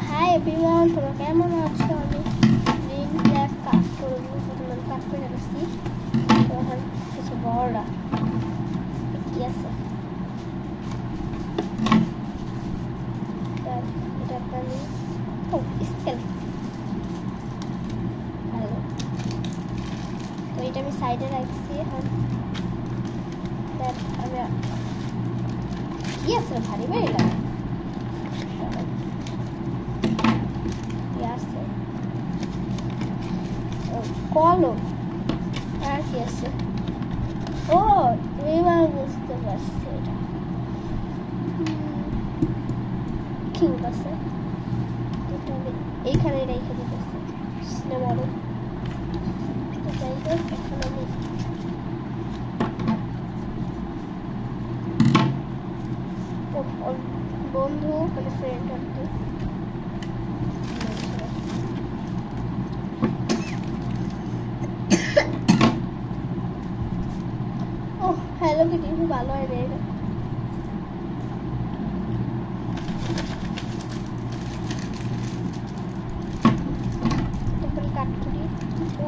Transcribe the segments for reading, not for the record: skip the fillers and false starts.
Hi everyone, তোমরা কেমন আছো? আমি গ্রিন ব্ল্যাক কাট করবো, প্রথমে কাট করে রাখছি। তখন কিছু বড়রা কি আছে এটা আমি স্কেল ভালো, তো এটা আমি সাইডে রাখছি। এখন আমি কি আছে ভারী ভারী লাগে কলম আর কি আছে? ও এবার বুঝতে পারছি, এটা কিউট আছে। এটা আমি এইখানে রেখে দিতেছি সিনেমারও। তো যাই হোক, এখন আমি বন্ধু মানে ফ্রেন্ড আর কি হ্যালো কিটি ভালো হয় রে। তারপরে কাট করি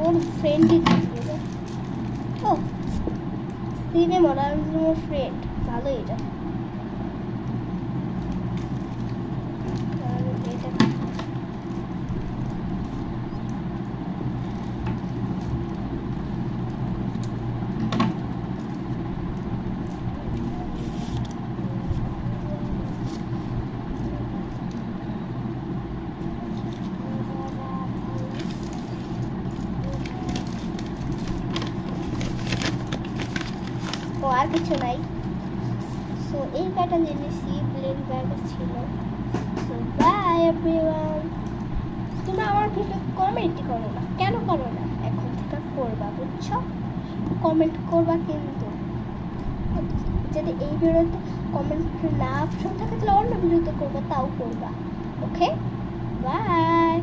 ওর ফ্রেন্ডই থাকবে। ও সিনেমা আমার ফ্রেন্ড ভালো। এটা আর কিছু নাই। সো এই কয়টা জিনিসই প্লেন ব্যাগ ছিল। So by everyone. তুমি আমার ভিডিও কমেন্ট করো না, কেন করো না? এখন থেকে করবা, বুঝছো? কমেন্ট করবা, কিন্তু যদি এই ভিডিওতে কমেন্ট না অপশন থাকে তাহলে অন্য ভিডিওতে করবা, তাও করবা। Okay bye.